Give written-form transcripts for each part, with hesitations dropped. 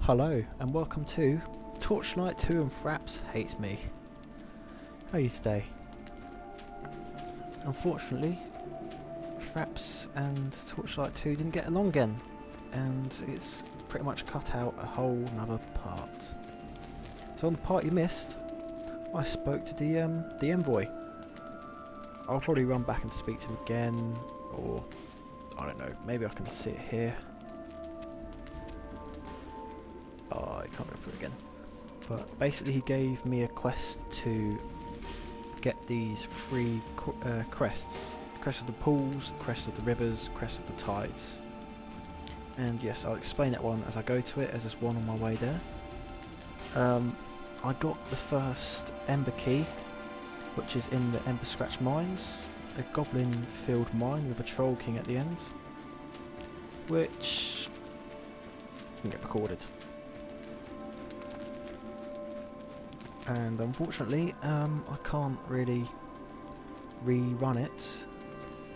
Hello and welcome to Torchlight 2 and Fraps Hates Me. How are you today? Unfortunately, Fraps and Torchlight 2 didn't get along again, and it's pretty much cut out a whole nother part. So on the part you missed, I spoke to the envoy. I'll probably run back and speak to him again, or I don't know, maybe I can sit here. Oh, I can't go through again. But basically he gave me a quest to get these three crests. The crest of the pools, crest of the rivers, crest of the tides. And yes, I'll explain that one as I go to it, as there's one on my way there. I got the first Ember Key, which is in the Ember Scratch Mines, a goblin-filled mine with a Troll King at the end, which didn't get recorded. And unfortunately, I can't really rerun it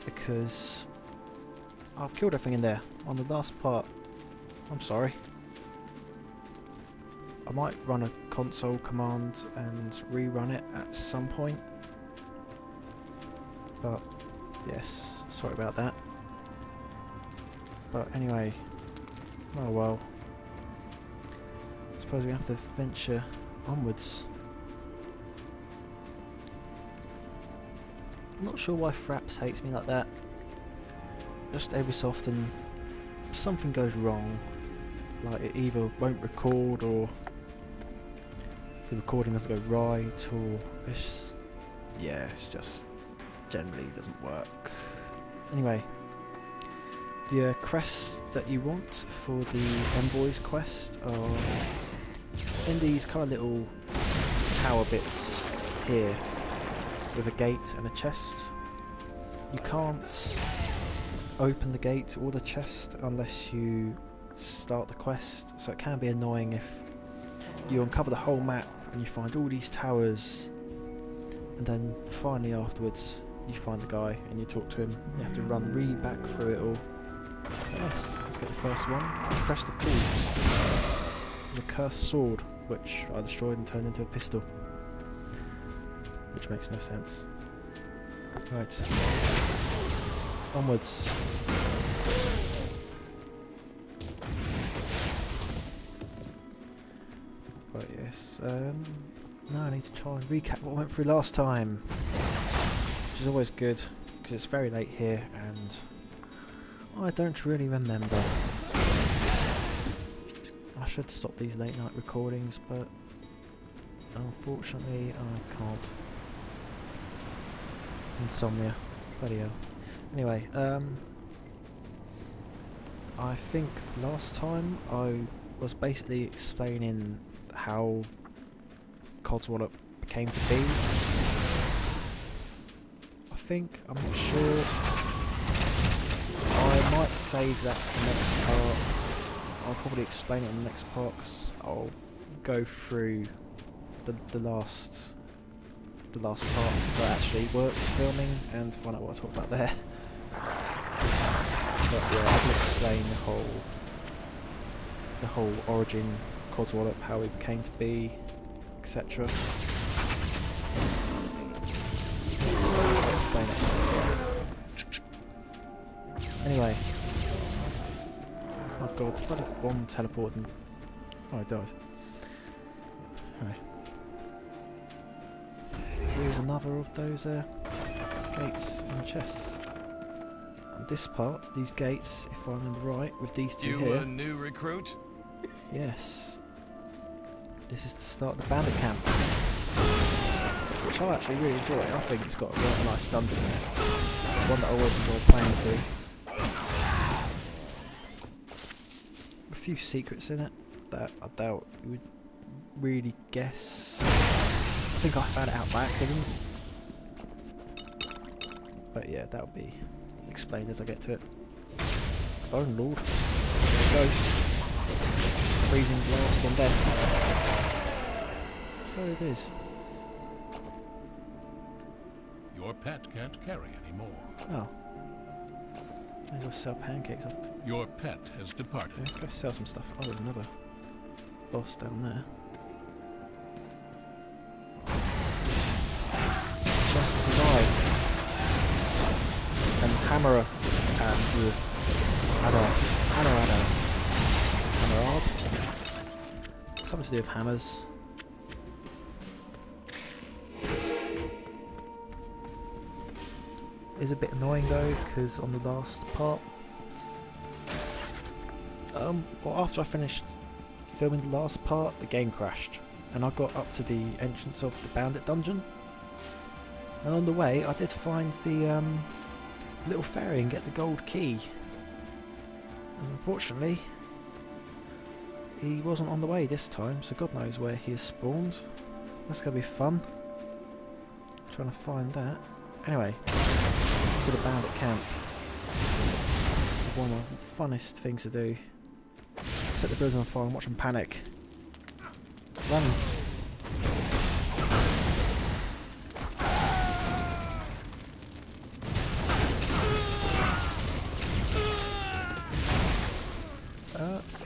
because I've killed everything in there on the last part. I'm sorry. I might run a console command and rerun it at some point. But yes, sorry about that. But anyway, oh well. I suppose we have to venture onwards. I'm not sure why Fraps hates me like that. Just every so often something goes wrong. Like it either won't record, or the recording doesn't go right, or it's just generally doesn't work. Anyway, the crests that you want for the Envoy's quest are in these kind of little tower bits here, with a gate and a chest. You can't open the gate or the chest unless you start the quest, so it can be annoying if you uncover the whole map and you find all these towers, and then finally afterwards you find the guy and you talk to him. You have to run back through it all. Yes, let's get the first one. Crest of Pools. The cursed sword, which I destroyed and turned into a pistol. Which makes no sense. Right. Onwards. But yes, now I need to try and recap what I went through last time. Which is always good, because it's very late here and I don't really remember. I should stop these late night recordings, but unfortunately I can't. Insomnia. Bloody hell. Anyway, I think last time I was basically explaining how Codswallop came to be. I think, I'm not sure. I might save that for the next part. I'll probably explain it in the next part, because I'll go through the last part that actually worked filming and find out what I talked about there. But yeah, I can explain the whole origin of Codswallop, how it came to be, etc. I'll explain it in the next part. Anyway. Oh god, bloody bomb teleporting. Oh, I died. Anyway. Here's another of those gates and chests. And this part, these gates, if I remember right, with these two here. You a new recruit? Yes. This is the start of the bandit camp, which I actually really enjoy. I think it's got a really nice dungeon there. One that I always enjoy playing through. A few secrets in it that I doubt you would really guess. I think I found it out by accident. But yeah, that'll be explained as I get to it. Oh lord. Ghost. Freezing blast on death. So it is. Your pet can't carry anymore. Oh. Maybe we'll sell pancakes off. Your pet has departed. Yeah, go sell some stuff. Oh, there's another. boss down there. Just as alive. And hammer and hammerard. Something to do with hammers. Is a bit annoying though, because on the last part, well, after I finished filming the last part, the game crashed, and I got up to the entrance of the bandit dungeon, and on the way I did find the little fairy and get the gold key, and unfortunately he wasn't on the way this time, so God knows where he has spawned. That's going to be fun, trying to find that. Anyway, to the bandit camp. One of the funnest things to do. Set the buildings on fire and watch them panic. Run!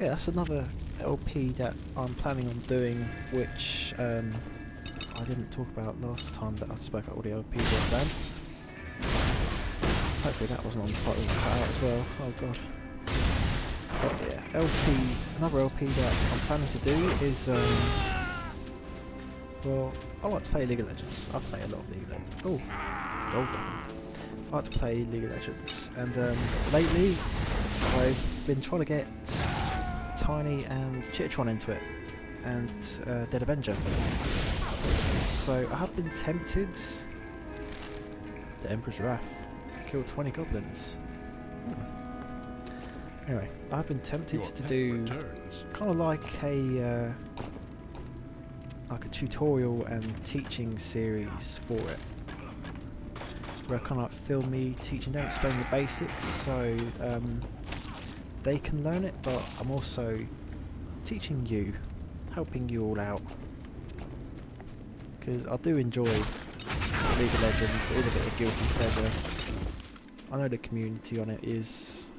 Yeah, that's another LP that I'm planning on doing, which I didn't talk about last time that I spoke about all the LPs I planned. Hopefully that wasn't on the part that was cut out as well. Oh god. But yeah, another LP that I'm planning to do is, well, I like to play League of Legends. I play a lot of League of Legends. Oh, gold one. I like to play League of Legends, and lately I've been trying to get Tiny and Chitron into it, and Dead Avenger. So I have been tempted. The Emperor's Wrath. Killed 20 goblins. Anyway, I've been tempted to do kind of like a tutorial and teaching series for it, where I kind of film me teaching them, explaining the basics, so they can learn it, but I'm also teaching you, helping you all out, because I do enjoy League of Legends. It is a bit of guilty pleasure. I know the community on it is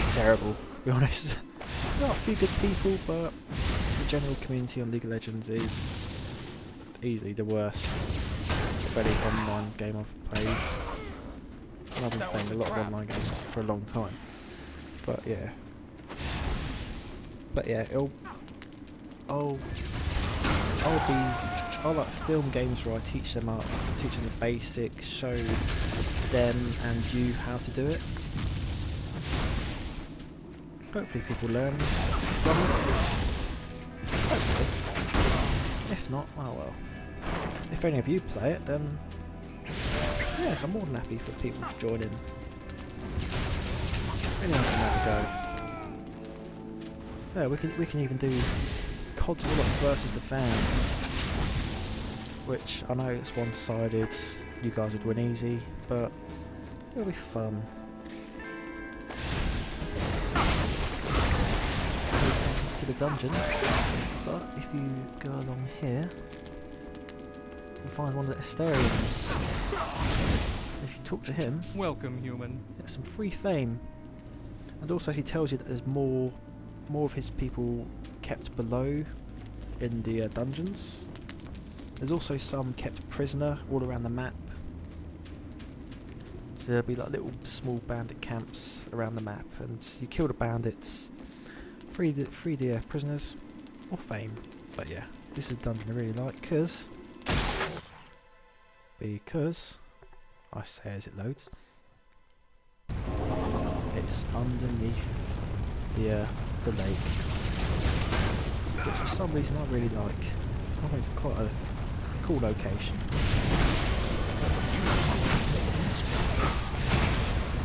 terrible, to be honest. There are a few good people, but the general community on League of Legends is easily the worst of any online game I've played. And I've been playing a lot of online games for a long time. But yeah. I'll like film games where I teach them up, teach them the basics, show them and you how to do it. Hopefully people learn from it. Hopefully. If not, oh well. If any of you play it, then yeah, I'm more than happy for people to join in. Anyone can have a go. Yeah, we can even do Codswallop versus the fans, which I know it's one-sided. You guys would win easy, but it'll be fun. There's the entrance to the dungeon, but if you go along here, you'll find one of the Asterians. If you talk to him, welcome, human. You get some free fame. And also he tells you that there's more of his people kept below in the dungeons. There's also some kept prisoner all around the map. So there'll be like little small bandit camps around the map, and you kill the bandits, free the prisoners, or fame. But yeah, this is a dungeon I really like because I say as it loads. It's underneath the lake, which for some reason I really like. I think it's quite a cool location.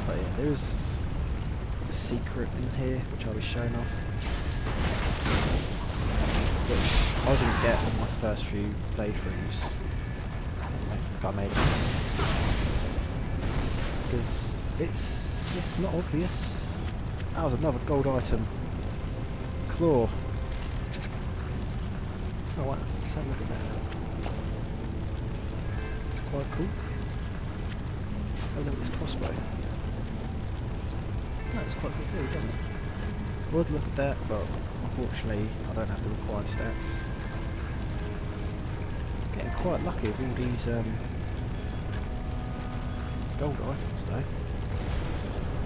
But yeah, there is a secret in here which I'll be showing off, which I didn't get on my first few playthroughs. I made this because it's not obvious. That was another gold item. Claw. Oh wow, let's have a look at that. It's quite cool. Let's have a look at this crossbow. That's quite cool too, doesn't it? would look at that, but unfortunately I don't have the required stats. Getting quite lucky with all these gold items though.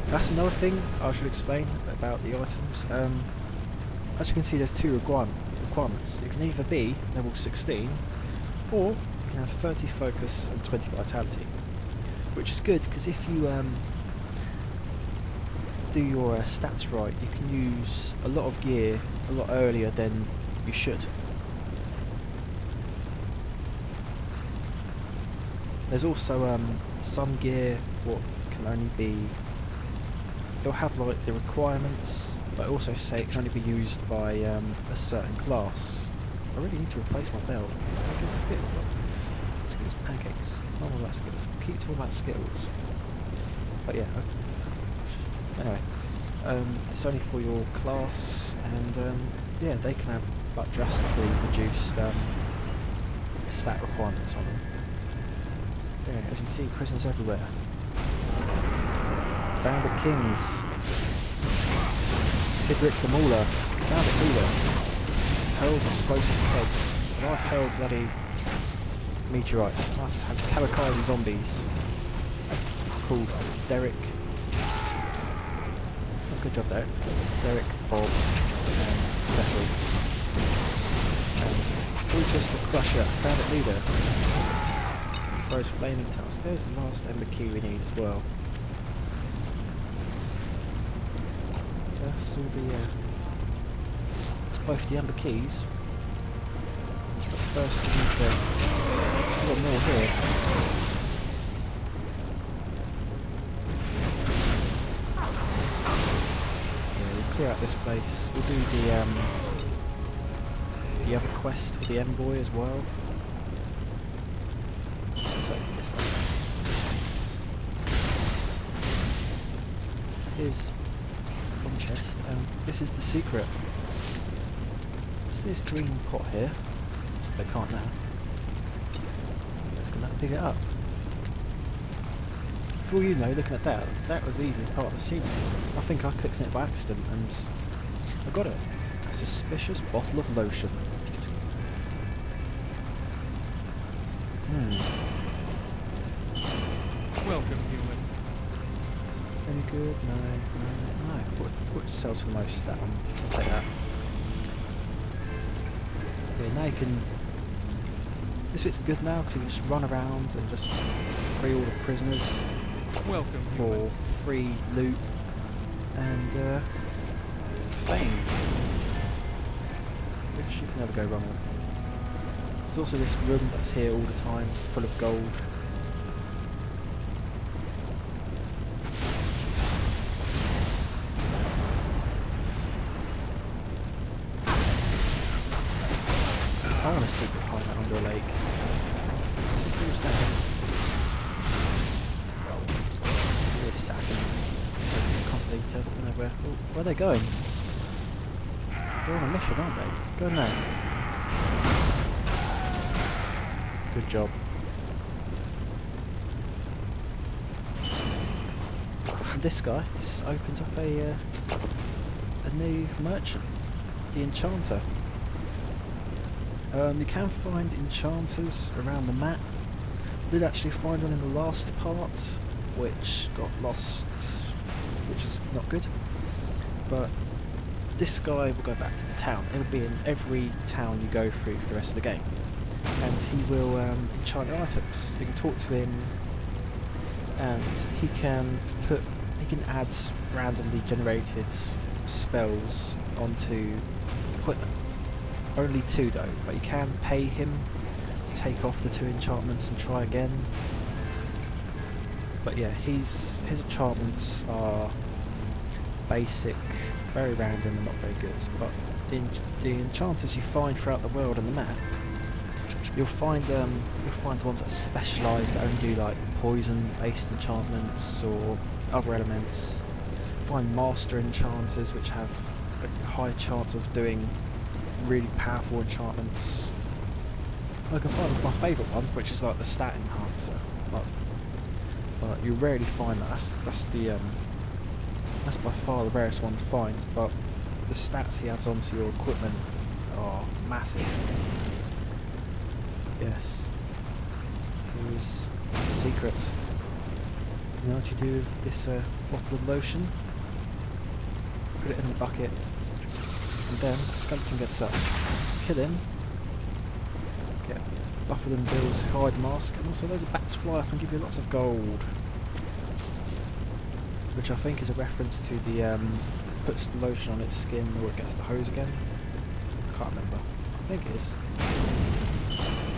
That's another thing I should explain about the items. As you can see, there's two requirements. You can either be level 16 or you can have 30 focus and 20 vitality, which is good because if you do your stats right, you can use a lot of gear a lot earlier than you should. There's also some gear what can only be, it'll have like the requirements, but also say it can only be used by a certain class. I really need to replace my belt. I'll give Skittles one. Skittles pancakes. Not all about Skittles. Keep talking about Skittles. But yeah. Anyway, it's only for your class, and yeah, they can have like drastically reduced stat requirements on them. Yeah, as you can see, prisoners everywhere. Bandit Kings. Kid Rick the Mauler. Bandit Leader. Hurls explosive kegs. And I hurl bloody meteorites. Nice to have kamikaze zombies. Called Derek. Oh, good job, Derek. Derek, Bob, and Cecil. And Brutus the Crusher. Bandit Leader. Throws flaming tusk. There's the last ember key we need as well. So that's all the that's both the ember keys. But first we need to, we've got more here. Yeah, we'll clear out this place. We'll do the other quest for the envoy as well. Let's open this up. Here's one chest, and this is the secret. See this green pot here? They can't now. Can that pick it up? For all you know, looking at that, that was easily part of the secret. I think I clicked on it by accident and I got it. A suspicious bottle of lotion. Welcome, human. Any good? No, no, no. What sells for the most? That one. I'll take that. Okay, now you can... This bit's good now because you can just run around and just free all the prisoners. Welcome, For human. free loot and fame. Which you can never go wrong with. There's also this room that's here all the time, full of gold. I want a secret hideout under a lake. Who's down? The assassins. They're constantly teleporting everywhere. Oh, where are they going? They're on a mission, aren't they? Go in there. Good job. And this guy, this opens up a new merchant, the Enchanter. You can find enchanters around the map. I did actually find one in the last part, which got lost, which is not good. But this guy will go back to the town. It'll be in every town you go through for the rest of the game. And he will enchant your items. You can talk to him, and he can add randomly generated spells onto equipment. Only 2 though, but you can pay him to take off the 2 enchantments and try again. But yeah, his enchantments are basic, very random and not very good. But the enchanters you find throughout the world on the map, you'll find the ones that are specialised that only do like poison-based enchantments or other elements. Find master enchanters which have a high chance of doing really powerful enchantments. I can find my favourite one, which is like the stat enhancer. But you rarely find that. That's by far the rarest one to find. But the stats he adds onto your equipment are massive. Yes. Here's the secret. You know what you do with this bottle of lotion? Put it in the bucket, and then the skeleton gets up. Kill him. Get Buffer than Bill's hide mask, and also those bats fly up and give you lots of gold. Which I think is a reference to the it puts the lotion on its skin or it gets the hose again. I can't remember. I think it is.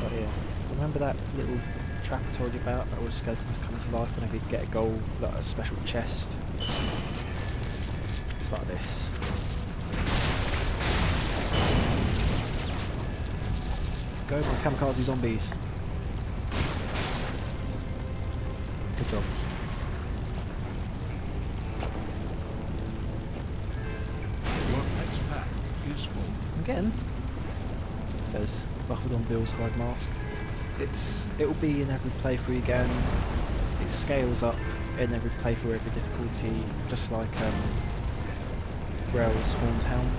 But yeah. Remember that little trap I told you about? All the skeletons coming to life whenever you get a gold, like a special chest. It's like this. Go for kamikaze zombies. Good job. Your pet's pack is full. Again, there's Buffalo on Bill's hide mask. It'll be in every playthrough again. It scales up in every playthrough, every difficulty, just like Grell's Horned Helm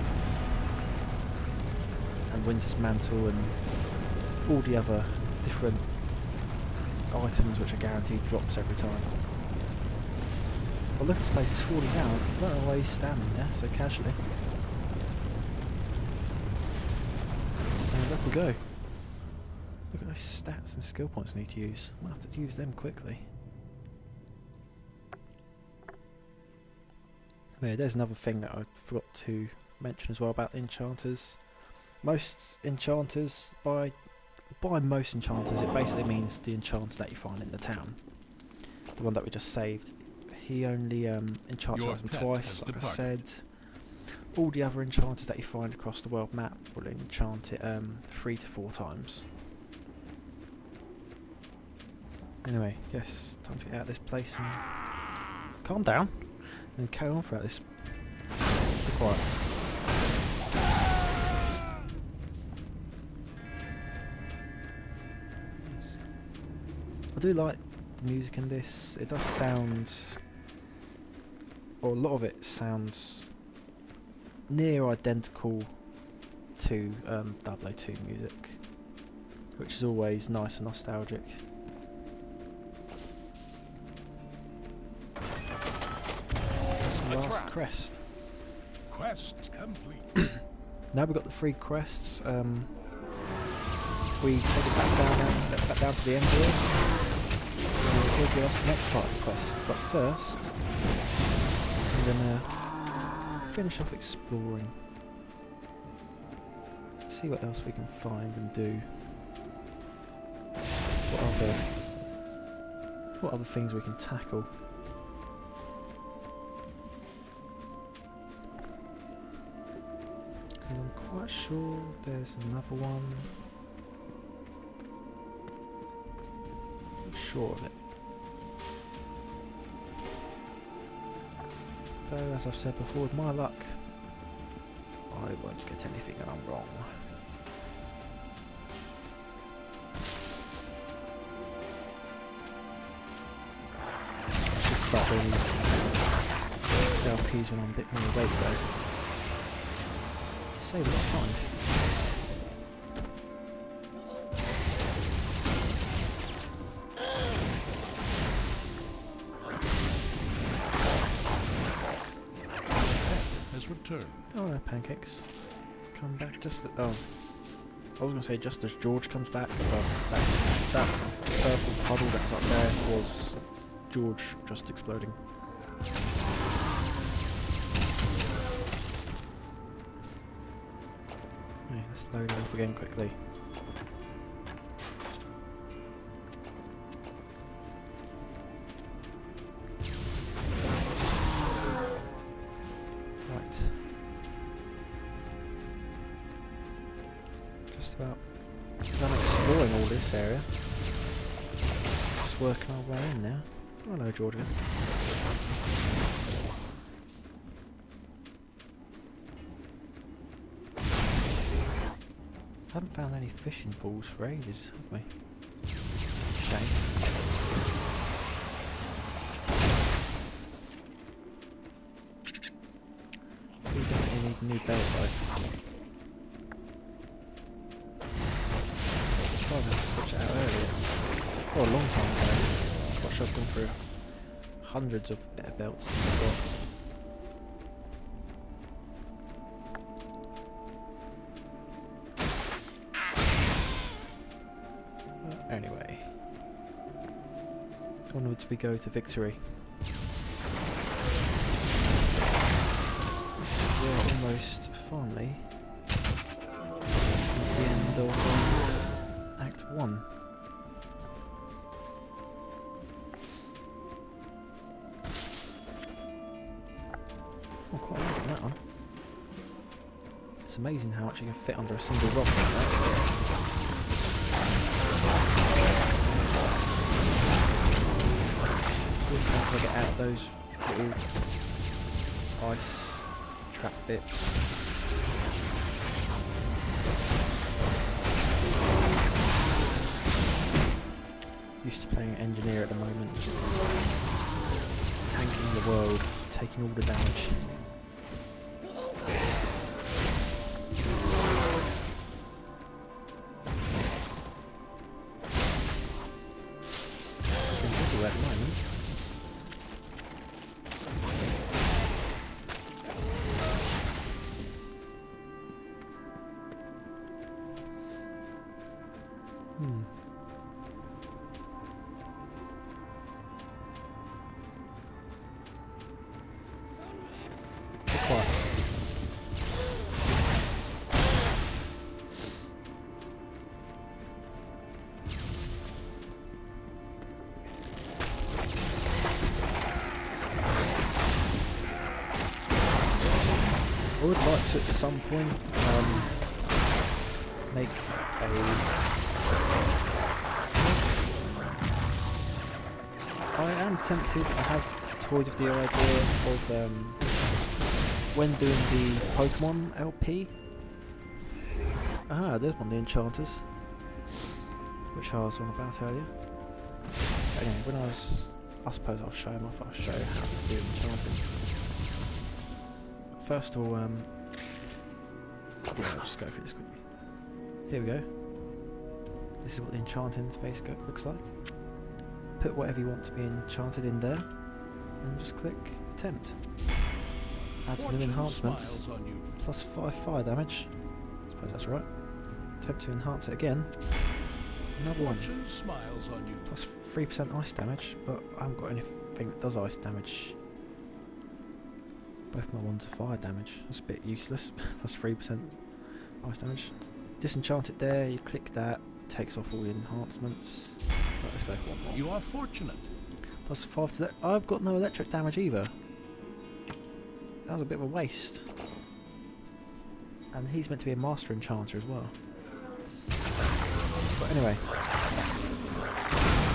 and Winter's Mantle and all the other different items which are guaranteed drops every time. Well, look at this place, it's falling down. I don't know why he's standing there so casually. And up we go. Look at those stats and skill points I need to use. I might have to use them quickly. Yeah, there's another thing that I forgot to mention as well about the enchanters. Most enchanters, by most enchanters, it basically means the enchanter that you find in the town. The one that we just saved. He only enchants items twice, like I said. All the other enchanters that you find across the world map will enchant it 3 to 4 times. Anyway, yes, time to get out of this place and calm down and carry on throughout this. Be quiet. Yes. I do like the music in this. It does sound, or a lot of it sounds near identical to 002 music, which is always nice and nostalgic. Last crest. Quest complete. Now we've got the 3 crests. We take it back down to the end here. And he'll give us the next part of the quest. But first, I'm gonna finish off exploring. See what else we can find and do. What other things we can tackle. I'm quite sure there's another one. I'm sure of it. Though, as I've said before, with my luck, I won't get anything and I'm wrong. I should start doing these LPs when I'm a bit more awake though. Save a lot of time. Has returned. Oh, pancakes. Come back just. Oh, I was going to say just as George comes back, but that purple puddle that's up there was George just exploding. Let's load it up again quickly. Right. Just about done exploring all this area. Just working our way in now. Oh, hello, George again. Haven't found any fishing pools for ages, have we? Shame. We definitely need new Oh, a long time ago. Gosh, I've gone through hundreds of better belts than I've got. Anyway, onwards we go to victory. So we're almost finally at the end of Act 1. Oh, quite a lot from that one. It's amazing how much you can fit under a single rock like that. Always how to get out of those little ice trap bits. Used to playing engineer at the moment, just tanking the world, taking all the damage. At the moment. Quiet. I would like to at some point make a... I am tempted, I have toyed with the idea of when doing the Pokemon LP. Ah, there's one of the enchanters, which I was on about earlier. But anyway, when I suppose I'll show him off, I'll show you how to do enchanting. First of all, yeah, I'll just go through this quickly. Here we go. This is what the enchanting interface looks like. Put whatever you want to be enchanted in there, and just click attempt. Add some new enhancements. Plus 5 fire damage. I suppose that's right. Attempt to enhance it again. Another one. Plus 3% ice damage, but I haven't got anything that does ice damage. Both my ones are fire damage. That's a bit useless. Plus 3% ice damage. Disenchant it there, you click that, it takes off all the enhancements. Right, let's go for one more. You are fortunate. Plus 5 to that. I've got no electric damage either. That was a bit of a waste. And he's meant to be a master enchanter as well. But anyway,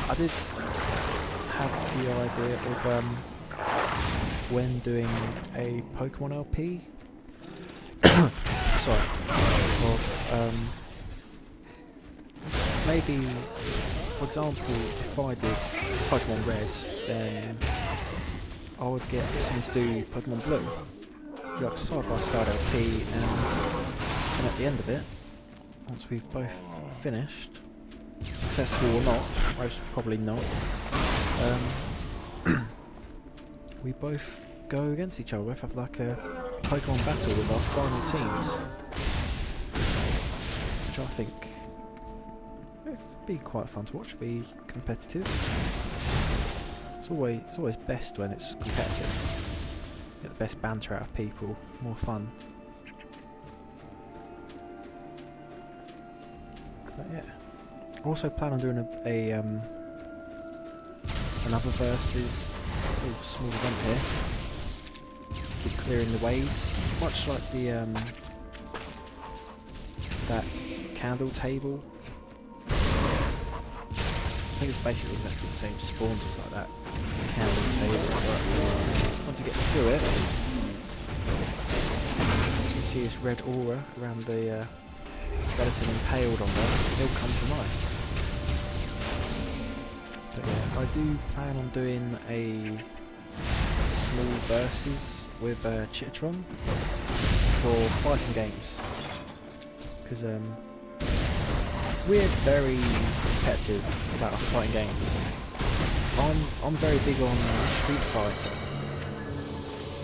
I did have the idea of when doing a Pokemon LP, sorry, of maybe, for example, if I did Pokemon Red, then I would get someone to do Pokemon Blue, do like side-by-side LP, and at the end of it, once we've both finished, successful or not, most probably not, we both go against each other. We both have like a Pokemon battle with our final teams, which I think would be quite fun to watch. Be competitive. It's always best when it's competitive. Get the best banter out of people, more fun. But yeah, I also plan on doing another versus. Oh, small event here. Keep clearing the waves, much like the that candle table. I think it's basically exactly the same spawn, just like that candle table. But once you get through it, you can see this red aura around the skeleton impaled on there. It'll come to life. But yeah, I do plan on doing a small versus with Chitron for fighting games, because we're very competitive about our fighting games. I'm very big on Street Fighter,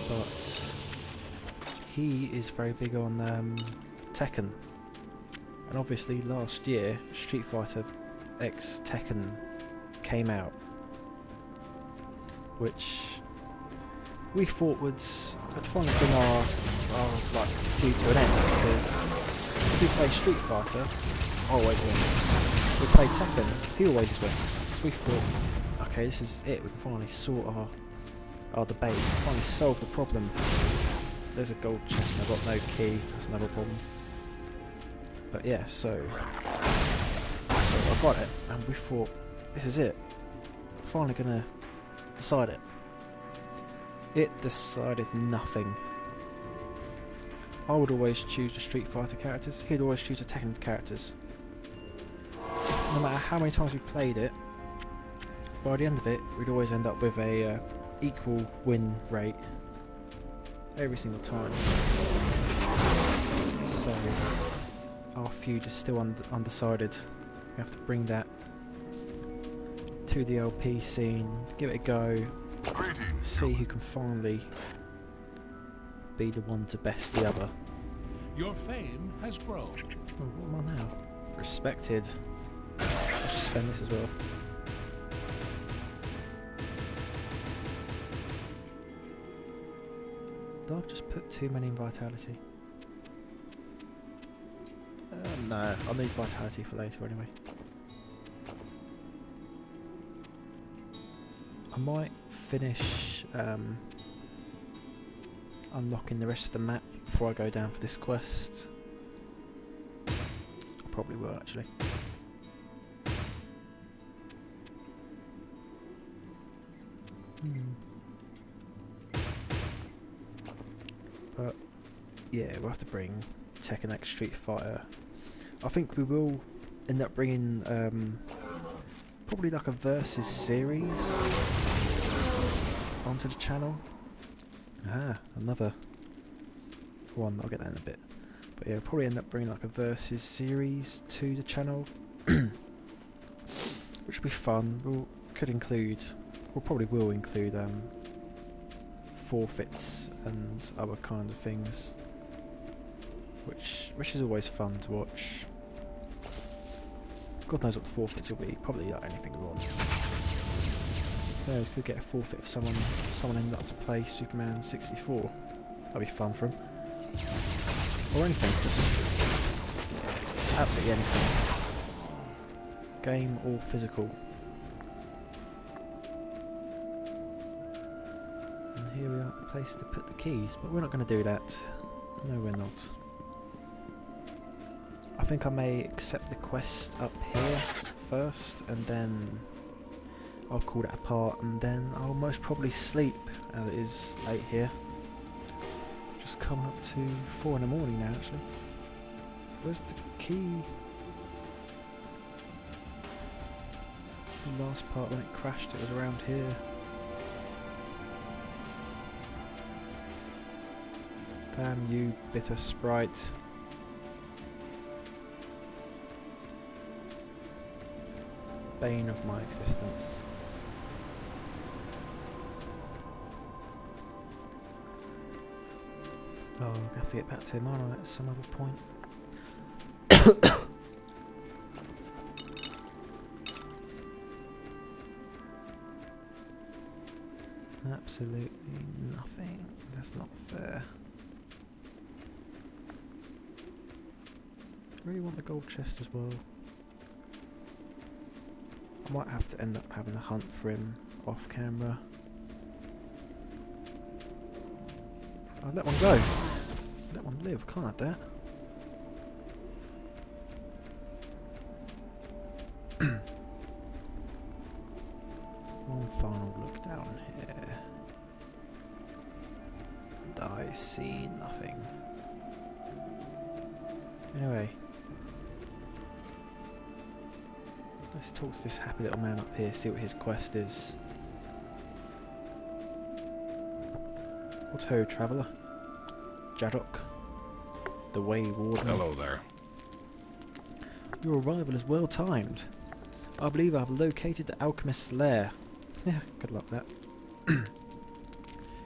but he is very big on Tekken. And obviously last year Street Fighter X Tekken came out, which we thought would finally bring our like feud to an end, because if we play Street Fighter, I always win. We play Tekken, he always wins. So we thought, okay, this is it, we can finally sort our debate, finally solve the problem. There's a gold chest and I've got no key, that's another problem. But yeah, so I got it, and we thought, this is it. Finally gonna decide it. It decided nothing. I would always choose the Street Fighter characters, he'd always choose the Tekken characters. No matter how many times we played it, by the end of it, we'd always end up with a equal win rate every single time. So our feud is still undecided. We have to bring that to the LP scene, give it a go, see who can finally be the one to best the other. Your fame has grown. Oh, what am I now? Respected. I should spend this as well. Did I just put too many in Vitality? No, I'll need Vitality for later anyway. I might finish unlocking the rest of the map before I go down for this quest. I probably will actually. But yeah, we'll have to bring Tekken X Street Fighter. I think we will end up bringing probably like a versus series onto the channel. Another one, I'll get that in a bit. But yeah, we'll probably end up bringing like a versus series to the channel, which will be fun. We'll probably will include forfeits and other kind of things, which is always fun to watch. God knows what the forfeits will be. Probably like anything we want. Yeah, we could get a forfeit if someone ended up to play Superman 64. That'd be fun for him. Or anything, just absolutely anything. Game or physical. And here we are at the place to put the keys, but we're not going to do that. No, we're not. I think I may accept the quest up here first, and then I'll call that apart, and then I'll most probably sleep, as it is late here. Just coming up to 4 in the morning now, actually. Where's the key? The last part when it crashed, it was around here. Damn you, bitter sprite. Bane of my existence. Oh, I'll have to get back to him, aren't I, at some other point? Absolutely nothing. That's not fair. I really want the gold chest as well. I might have to end up having a hunt for him off camera. I'll let one go. Let one live, can't have that. One final look down here. And I see nothing. Anyway. Let's talk to this happy little man up here, see what his quest is. What ho, traveller? Jadok, the Way Warden. Hello there. Your arrival is well timed. I believe I have located the alchemist's lair. Yeah, good luck with that.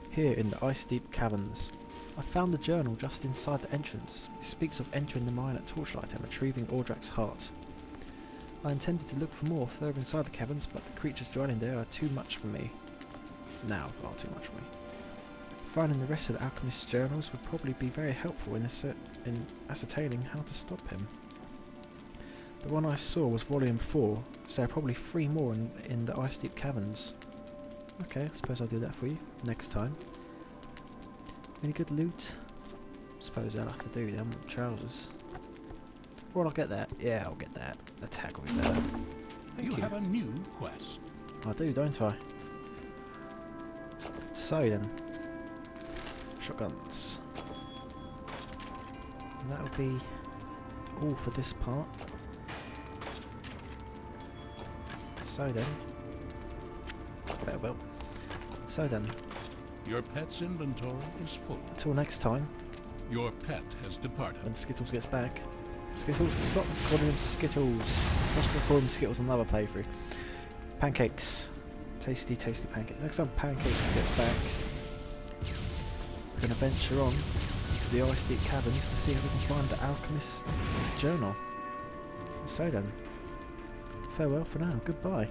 Here in the ice-deep caverns. I found the journal just inside the entrance. It speaks of entering the mine at Torchlight and retrieving Ordrak's heart. I intended to look for more further inside the caverns, but the creatures dwelling there are too much for me. Now are too much for me. Finding the rest of the alchemist's journals would probably be very helpful in ascertaining how to stop him. The one I saw was volume 4, so there are probably 3 more in the ice deep caverns. Okay, I suppose I'll do that for you next time. Any good loot? Suppose I'll have to do them trousers. Or I'll get that. Yeah, I'll get that. The tag will be better. Thank you. You have a new quest. I do, don't I? So then, shotguns. And that'll be all for this part. So then, it's better well. So then, Your pet's inventory is full. until next time, Your pet has departed. when Skittles gets back. Skittles, stop calling him Skittles. I'm just gonna call him Skittles on another playthrough. Pancakes. Tasty, tasty pancakes. Next time Pancakes gets back, we're gonna venture on into the ice deep caverns to see if we can find the alchemist's journal. So then, farewell for now. Goodbye.